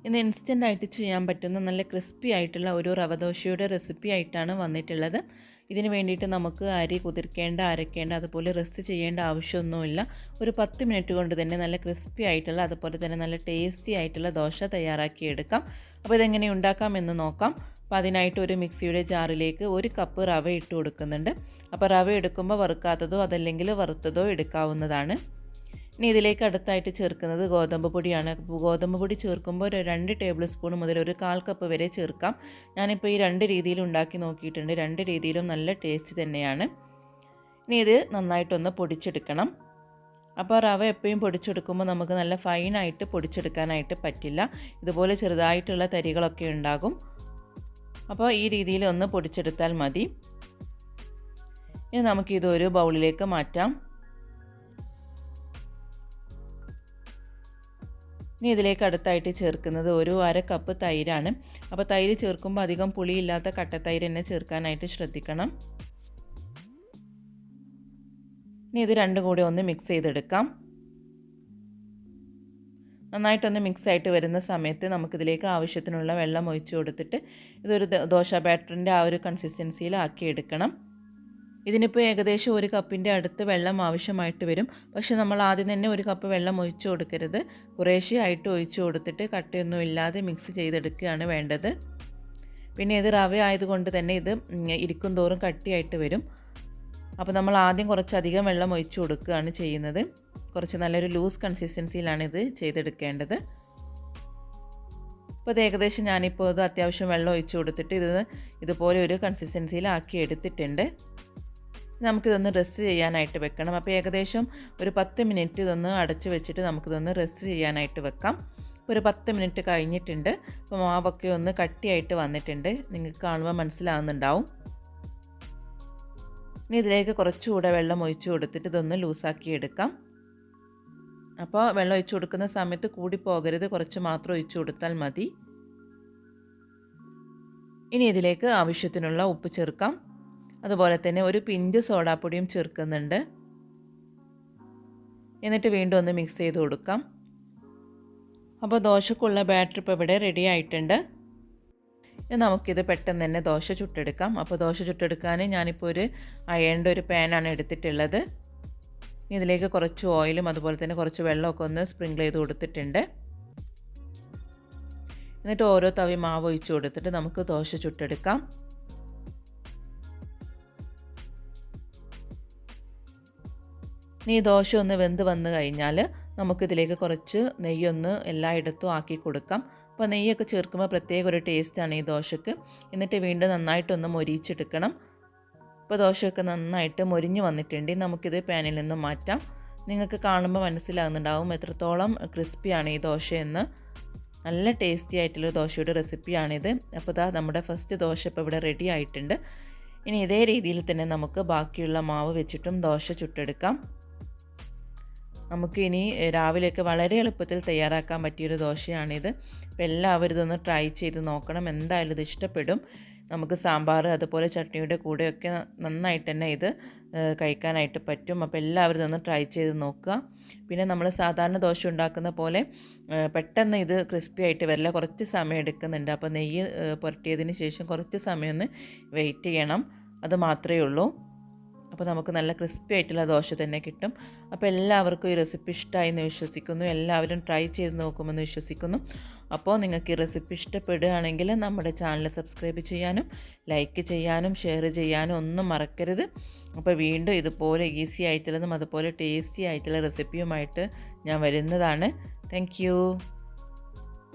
ഇന്ന് ഇൻസ്റ്റൻ്റ് ആയിട്ട് ചെയ്യാൻ പറ്റുന്ന നല്ല ക്രിസ്പി ആയിട്ടുള്ള ഒരു റവ ദോശയുടെ റെസിപ്പി ആയിട്ടാണ് വന്നിട്ടുള്ളത്. ഇതിന് വേണ്ടിയിട്ട് നമുക്ക് അരി കുതിർക്കേണ്ട, അരക്കേണ്ട, അതുപോലെ റെസ്റ്റ് ചെയ്യേണ്ട ആവശ്യമൊന്നുമില്ല. ഒരു 10 മിനിറ്റ് കൊണ്ട് തന്നെ നല്ല ക്രിസ്പി ആയിട്ടുള്ള, അതുപോലെ തന്നെ നല്ല ടേസ്റ്റി ആയിട്ടുള്ള ദോശ തയ്യാറാക്കിയെടുക്കാം. അപ്പോൾ ഇതെങ്ങനെ ഉണ്ടാക്കാമെന്ന് നോക്കാം. അപ്പോൾ അതിനായിട്ട് ഒരു മിക്സിയുടെ ജാറിലേക്ക് 1 കപ്പ് റവ ഇട്ട് കൊടുക്കുന്നുണ്ട്. അപ്പോൾ റവ എടുക്കുമ്പോൾ വറുക്കാത്തതോ അതല്ലെങ്കിൽ വറുത്തതോ എടുക്കാവുന്നതാണ്. ഇനി ഇതിലേക്ക് അടുത്തായിട്ട് ചേർക്കുന്നത് ഗോതമ്പ് പൊടിയാണ്. ഗോതമ്പ് പൊടി ചേർക്കുമ്പോൾ ഒരു 2 ടേബിൾ സ്പൂൺ മുതൽ ഒരു 1/4 കപ്പ് വരെ ചേർക്കാം. ഞാനിപ്പോൾ ഈ 2 രീതിയിൽ ഉണ്ടാക്കി നോക്കിയിട്ടുണ്ട്. 2 രീതിയിലും നല്ല ടേസ്റ്റ് തന്നെയാണ്. ഇനി ഇത് നന്നായിട്ടൊന്ന് പൊടിച്ചെടുക്കണം. അപ്പോൾ റവ എപ്പോഴും പൊടിച്ചെടുക്കുമ്പോൾ നമുക്ക് നല്ല ഫൈനായിട്ട് പൊടിച്ചെടുക്കാനായിട്ട് പറ്റില്ല. ഇതുപോലെ ചെറുതായിട്ടുള്ള തരികളൊക്കെ ഉണ്ടാകും. അപ്പോൾ ഈ രീതിയിൽ ഒന്ന് പൊടിച്ചെടുത്താൽ മതി. ഇനി നമുക്കിതൊരു ബൗളിലേക്ക് മാറ്റാം. ഇനി ഇതിലേക്ക് അടുത്തായിട്ട് ചേർക്കുന്നത് ഒരു 1/2 കപ്പ് തൈരാണ്. അപ്പോൾ തൈര് ചേർക്കുമ്പോൾ അധികം പുളിയില്ലാത്ത കട്ടത്തൈര് തന്നെ ചേർക്കാനായിട്ട് ശ്രദ്ധിക്കണം. ഇനി ഇത് രണ്ടും കൂടി ഒന്ന് മിക്സ് ചെയ്തെടുക്കാം. നന്നായിട്ടൊന്ന് മിക്സ് ആയിട്ട് വരുന്ന സമയത്ത് നമുക്കിതിലേക്ക് ആവശ്യത്തിനുള്ള വെള്ളം ഒഴിച്ചു കൊടുത്തിട്ട് ഇതൊരു ദോശ ബാറ്ററിൻ്റെ ആ ഒരു കൺസിസ്റ്റൻസിയിലാക്കി എടുക്കണം. ഇതിനിപ്പോൾ ഏകദേശം 1 കപ്പിൻ്റെ അടുത്ത് വെള്ളം ആവശ്യമായിട്ട് വരും. പക്ഷെ നമ്മൾ ആദ്യം തന്നെ 1 കപ്പ് വെള്ളം ഒഴിച്ചു കൊടുക്കരുത്. കുറേശ്ശെ ആയിട്ട് ഒഴിച്ചു കൊടുത്തിട്ട് കട്ടയൊന്നും ഇല്ലാതെ മിക്സ് ചെയ്തെടുക്കുകയാണ് വേണ്ടത്. പിന്നെ ഇത് റവ ആയതുകൊണ്ട് തന്നെ ഇത് ഇരിക്കും തോറും കട്ടിയായിട്ട് വരും. അപ്പോൾ നമ്മൾ ആദ്യം കുറച്ചധികം വെള്ളം ഒഴിച്ചു കൊടുക്കുകയാണ് ചെയ്യുന്നത്. കുറച്ച് നല്ലൊരു ലൂസ് കൺസിസ്റ്റൻസിയിലാണ് ഇത് ചെയ്തെടുക്കേണ്ടത്. അപ്പോൾ ഇത് ഏകദേശം ഞാനിപ്പോൾ ഇത് അത്യാവശ്യം വെള്ളം ഒഴിച്ചു കൊടുത്തിട്ട് ഇതുപോലെ ഒരു കൺസിസ്റ്റൻസിയിലാക്കി എടുത്തിട്ടുണ്ട്. നമുക്കിതൊന്ന് റെസ്റ്റ് ചെയ്യാനായിട്ട് വെക്കണം. അപ്പോൾ ഏകദേശം ഒരു 10 മിനിറ്റ് ഇതൊന്ന് അടച്ച് വെച്ചിട്ട് നമുക്കിതൊന്ന് റെസ്റ്റ് ചെയ്യാനായിട്ട് വെക്കാം. ഒരു 10 മിനിറ്റ് കഴിഞ്ഞിട്ടുണ്ട്. അപ്പോൾ മാവൊക്കെ ഒന്ന് കട്ടിയായിട്ട് വന്നിട്ടുണ്ട്. നിങ്ങൾക്ക് കാണുമ്പോൾ മനസ്സിലാകുന്നുണ്ടാവും. ഇനി ഇതിലേക്ക് കുറച്ചുകൂടെ വെള്ളം ഒഴിച്ചു കൊടുത്തിട്ട് ഇതൊന്ന് ലൂസാക്കി എടുക്കാം. അപ്പോൾ വെള്ളം ഒഴിച്ചു കൊടുക്കുന്ന സമയത്ത് കൂടി പോകരുത്, കുറച്ച് മാത്രം ഒഴിച്ചു കൊടുത്താൽ മതി. ഇനി ഇതിലേക്ക് ആവശ്യത്തിനുള്ള ഉപ്പ് ചേർക്കാം. അതുപോലെ തന്നെ ഒരു പിഞ്ച് സോഡാപ്പൊടിയും ചേർക്കുന്നുണ്ട്. എന്നിട്ട് വീണ്ടും ഒന്ന് മിക്സ് ചെയ്ത് കൊടുക്കാം. അപ്പോൾ ദോശക്കുള്ള ബാറ്റർ ഇപ്പോൾ ഇവിടെ റെഡി ആയിട്ടുണ്ട്. ഇനി നമുക്കിത് പെട്ടെന്ന് തന്നെ ദോശ ചുട്ടെടുക്കാം. അപ്പോൾ ദോശ ചുട്ടെടുക്കാൻ ഞാനിപ്പോൾ ഒരു അയണിൻ്റെ ഒരു പാനാണ് എടുത്തിട്ടുള്ളത്. ഇതിലേക്ക് കുറച്ച് ഓയിലും അതുപോലെ തന്നെ കുറച്ച് വെള്ളമൊക്കെ ഒന്ന് സ്പ്രിങ്കിൾ ചെയ്ത് കൊടുത്തിട്ടുണ്ട്. എന്നിട്ട് ഓരോ തവി മാവ് ഒഴിച്ച് കൊടുത്തിട്ട് നമുക്ക് ദോശ ചുട്ടെടുക്കാം. ഇനി ദോശ ഒന്ന് വെന്ത് വന്നു കഴിഞ്ഞാൽ നമുക്കിതിലേക്ക് കുറച്ച് നെയ്യൊന്ന് എല്ലായിടത്തും ആക്കി കൊടുക്കാം. അപ്പോൾ നെയ്യൊക്കെ ചേർക്കുമ്പോൾ പ്രത്യേക ഒരു ടേസ്റ്റാണ് ഈ ദോശക്ക്. എന്നിട്ട് വീണ്ടും നന്നായിട്ടൊന്ന് മൊരിയിച്ചെടുക്കണം. ഇപ്പോൾ ദോശയൊക്കെ നന്നായിട്ട് മൊരിഞ്ഞ് വന്നിട്ടുണ്ട്. നമുക്കിത് പാനിൽ നിന്ന് മാറ്റാം. നിങ്ങൾക്ക് കാണുമ്പോൾ മനസ്സിലാകുന്നുണ്ടാവും എത്രത്തോളം ക്രിസ്പിയാണ് ഈ ദോശയെന്ന്. നല്ല ടേസ്റ്റി ആയിട്ടുള്ള ദോശയുടെ റെസിപ്പിയാണിത്. അപ്പോൾ ഇതാ നമ്മുടെ ഫസ്റ്റ് ദോശ ഇപ്പോൾ ഇവിടെ റെഡി ആയിട്ടുണ്ട്. ഇനി ഇതേ രീതിയിൽ തന്നെ നമുക്ക് ബാക്കിയുള്ള മാവ് വെച്ചിട്ടും ദോശ ചുട്ടെടുക്കാം. നമുക്കിനി രാവിലെയൊക്കെ വളരെ എളുപ്പത്തിൽ തയ്യാറാക്കാൻ പറ്റിയൊരു ദോശയാണിത്. അപ്പോൾ എല്ലാവരും ഇതൊന്ന് ട്രൈ ചെയ്ത് നോക്കണം. എന്തായാലും ഇത് ഇഷ്ടപ്പെടും. നമുക്ക് സാമ്പാർ അതുപോലെ ചട്നിയുടെ കൂടെയൊക്കെ നന്നായിട്ട് തന്നെ ഇത് കഴിക്കാനായിട്ട് പറ്റും. അപ്പോൾ എല്ലാവരും ഇതൊന്ന് ട്രൈ ചെയ്ത് നോക്കുക. പിന്നെ നമ്മൾ സാധാരണ ദോശ ഉണ്ടാക്കുന്ന പോലെ പെട്ടെന്ന് ഇത് ക്രിസ്പി ആയിട്ട് വരില്ല, കുറച്ച് സമയം എടുക്കുന്നുണ്ട്. അപ്പോൾ നെയ്യ് പുരട്ടിയതിന് ശേഷം കുറച്ച് സമയം ഒന്ന് വെയിറ്റ് ചെയ്യണം, അത് മാത്രമേ ഉള്ളൂ. അപ്പോൾ നമുക്ക് നല്ല ക്രിസ്പി ആയിട്ടുള്ള ദോശ തന്നെ കിട്ടും. അപ്പോൾ എല്ലാവർക്കും ഈ റെസിപ്പി ഇഷ്ടമായി എന്ന് വിശ്വസിക്കുന്നു. എല്ലാവരും ട്രൈ ചെയ്ത് നോക്കുമെന്ന് വിശ്വസിക്കുന്നു. അപ്പോൾ നിങ്ങൾക്ക് ഈ റെസിപ്പി ഇഷ്ടപ്പെടുകയാണെങ്കിൽ നമ്മുടെ ചാനൽ സബ്സ്ക്രൈബ് ചെയ്യാനും ലൈക്ക് ചെയ്യാനും ഷെയർ ചെയ്യാനും ഒന്നും മറക്കരുത്. അപ്പോൾ വീണ്ടും ഇതുപോലെ ഈസി ആയിട്ടുള്ളതും അതുപോലെ ടേസ്റ്റി ആയിട്ടുള്ള റെസിപ്പിയുമായിട്ട് ഞാൻ വരുന്നതാണ്. താങ്ക്